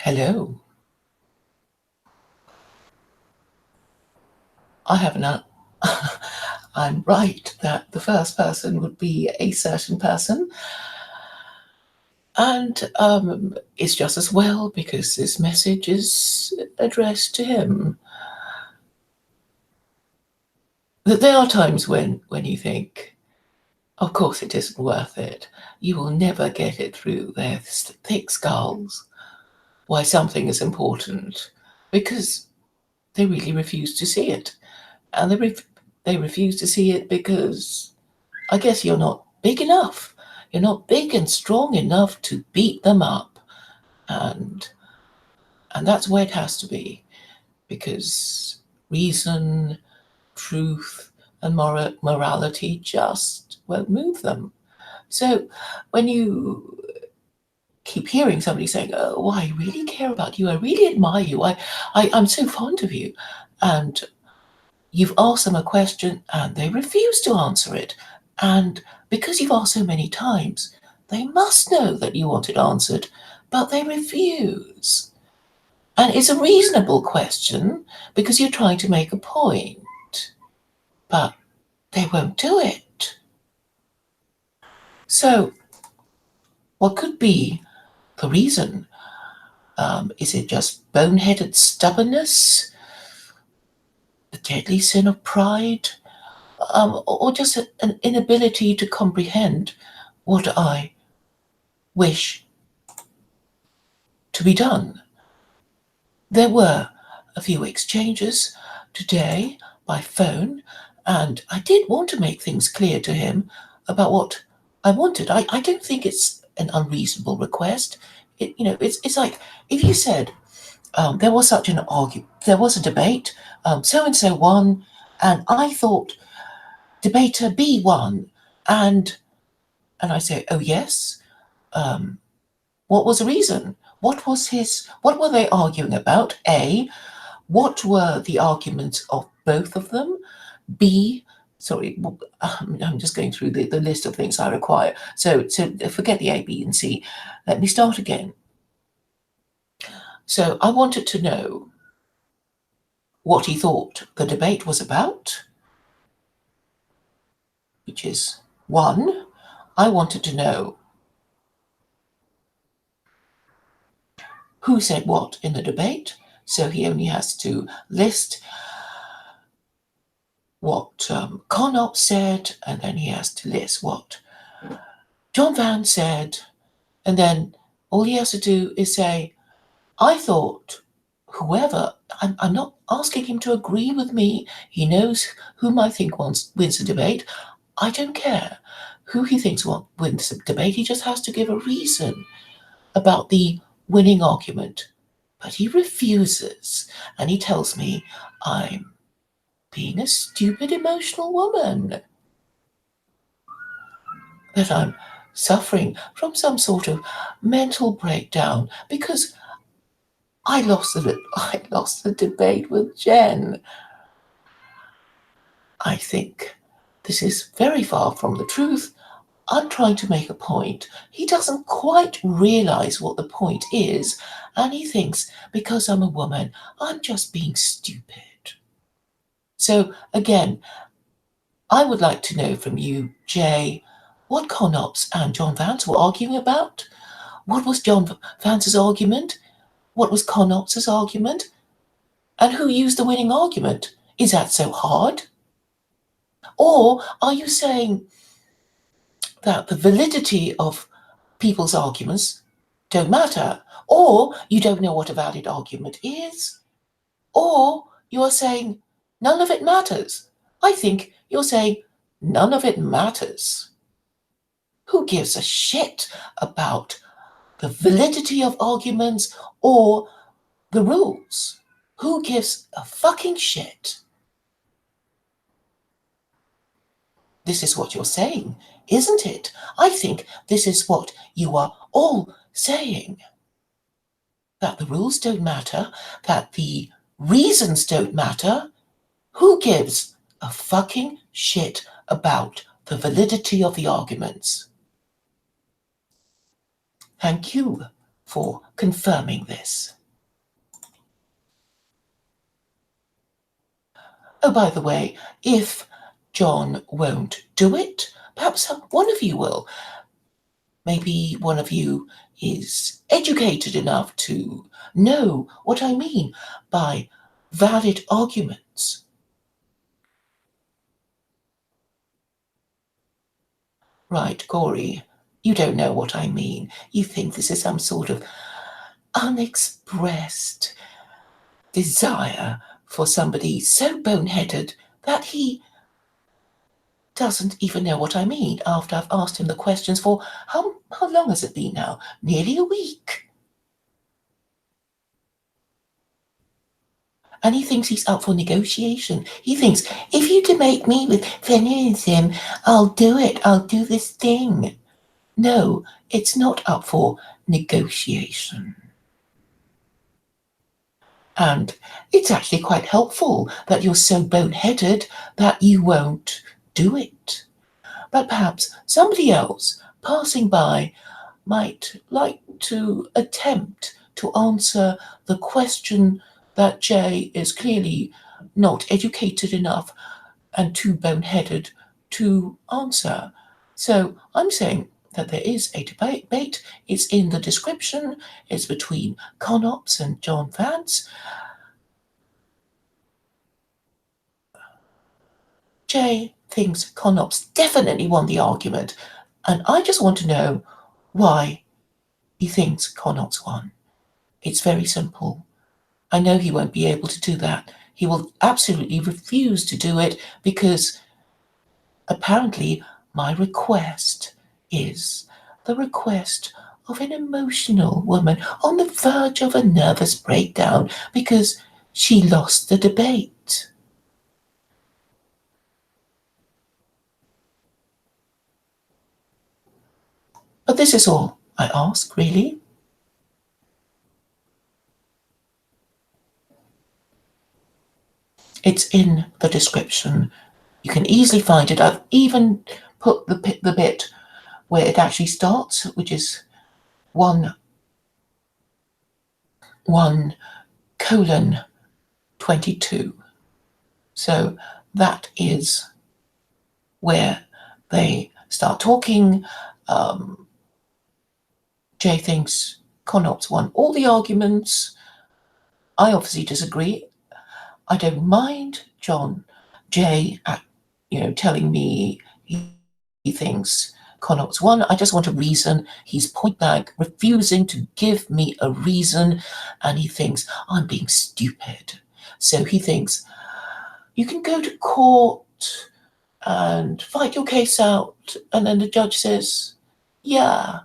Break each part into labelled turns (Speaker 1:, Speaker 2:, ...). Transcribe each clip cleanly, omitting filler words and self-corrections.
Speaker 1: Hello. I have not. I'm right that the first person would be a certain person, and it's just as well because this message is addressed to him. That there are times when you think, of course, it isn't worth it. You will never get it through their thick skulls why something is important, because they really refuse to see it, and they refuse to see it because I guess you're not big enough. You're not big and strong enough to beat them up. And and that's where it has to be. Because reason, truth, and morality just won't move them. So when you keep hearing somebody saying, "Oh, I really care about you. I really admire you. I'm so fond of you," and you've asked them a question and they refuse to answer it. And because you've asked so many times, they must know that you want it answered, but they refuse. And it's a reasonable question because you're trying to make a point, but they won't do it. So, what could be the reason? Is it just boneheaded stubbornness, the deadly sin of pride, or just an inability to comprehend what I wish to be done? There were a few exchanges today by phone, and I did want to make things clear to him about what I wanted. I don't think it's an unreasonable request. It's like if you said there was such an argument, there was a debate, so and so won, and I thought debater B won, and I say, oh yes, what was the reason? What were they arguing about? A, what were the arguments of both of them? B, sorry, I'm just going through the list of things I require. So forget the A, B, and C. Let me start again. So I wanted to know what he thought the debate was about, which is one. I wanted to know who said what in the debate. So he only has to list what Connop said, and then he has to list what John Van said, and then all he has to do is say, I thought whoever, I'm not asking him to agree with me. He knows whom I think wins the debate. I don't care who he thinks wins the debate. He just has to give a reason about the winning argument. But he refuses, and he tells me I'm being a stupid emotional woman, that I'm suffering from some sort of mental breakdown because I lost the debate with Jen. I think this is very far from the truth. I'm trying to make a point. He doesn't quite realize what the point is, and he thinks because I'm a woman, I'm just being stupid. So again, I would like to know from you, Jay, what Connops and John Vance were arguing about. What was John Vance's argument? What was Connops's argument? And who used the winning argument? Is that so hard? Or are you saying that the validity of people's arguments don't matter? Or you don't know what a valid argument is? Or you are saying none of it matters? I think you're saying none of it matters. Who gives a shit about the validity of arguments or the rules? Who gives a fucking shit? This is what you're saying, isn't it? I think this is what you are all saying. That the rules don't matter, that the reasons don't matter. Who gives a fucking shit about the validity of the arguments? Thank you for confirming this. Oh, by the way, if John won't do it, perhaps one of you will. Maybe one of you is educated enough to know what I mean by valid arguments. Right, Corey, you don't know what I mean. You think this is some sort of unexpressed desire for somebody so boneheaded that he doesn't even know what I mean after I've asked him the questions for how long has it been now? Nearly a week. And he thinks he's up for negotiation. He thinks, if you debate me with feminism, I'll do it. I'll do this thing. No, it's not up for negotiation. And it's actually quite helpful that you're so boneheaded that you won't do it. But perhaps somebody else passing by might like to attempt to answer the question that Jay is clearly not educated enough and too boneheaded to answer. So I'm saying that there is a debate. It's in the description. It's between Conops and John Vance. Jay thinks Conops definitely won the argument, and I just want to know why he thinks Conops won. It's very simple. I know he won't be able to do that. He will absolutely refuse to do it because apparently my request is the request of an emotional woman on the verge of a nervous breakdown because she lost the debate. But this is all I ask, really. It's in the description. You can easily find it. I've even put the bit where it actually starts, which is 1:22. So that is where they start talking. Jay thinks Conops won all the arguments. I obviously disagree. I don't mind Jay, telling me he thinks Conops won. I just want a reason. He's point blank refusing to give me a reason, and he thinks I'm being stupid. So he thinks you can go to court and fight your case out, and then the judge says, yeah,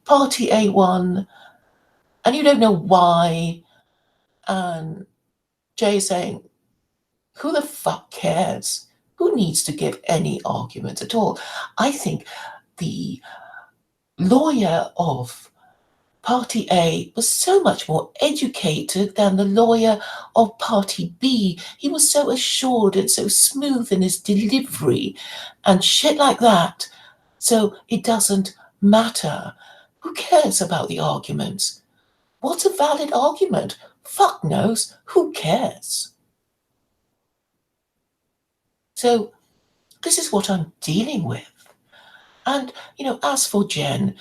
Speaker 1: party A won, and you don't know why. And Jay is saying, who the fuck cares? Who needs to give any arguments at all? I think the lawyer of Party A was so much more educated than the lawyer of Party B. He was so assured and so smooth in his delivery and shit like that. So it doesn't matter. Who cares about the arguments? What's a valid argument? Fuck knows. Who cares? So this is what I'm dealing with. And, as for Jen,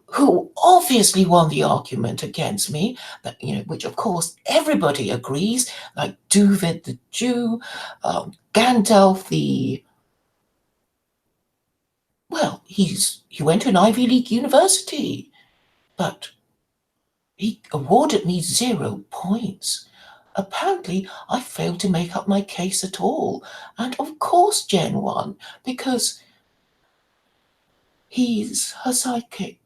Speaker 1: who obviously won the argument against me, but, which of course everybody agrees, like Duvid the Jew, Gandalf he went to an Ivy League university, but he awarded me 0 points. Apparently, I failed to make up my case at all. And of course Jen won, because he's her sidekick,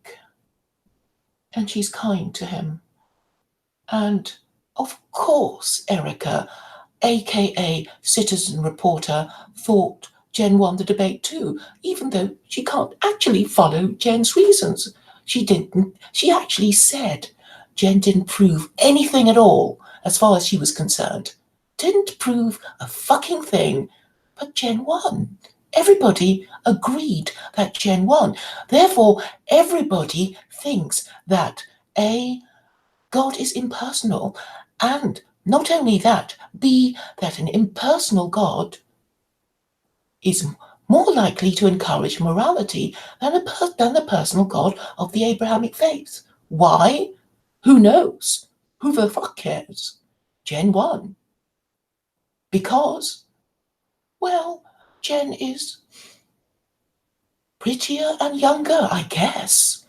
Speaker 1: and she's kind to him. And of course, Erica, aka Citizen Reporter, thought Jen won the debate too, even though she can't actually follow Jen's reasons. She didn't. She actually said Jen didn't prove anything at all as far as she was concerned. Didn't prove a fucking thing, but Jen won. Everybody agreed that Jen won. Therefore, everybody thinks that A, God is impersonal, and not only that, B, that an impersonal God is more likely to encourage morality than the personal God of the Abrahamic faith. Why? Who knows? Who the fuck cares? Gen 1. Because, well, Jen is prettier and younger, I guess.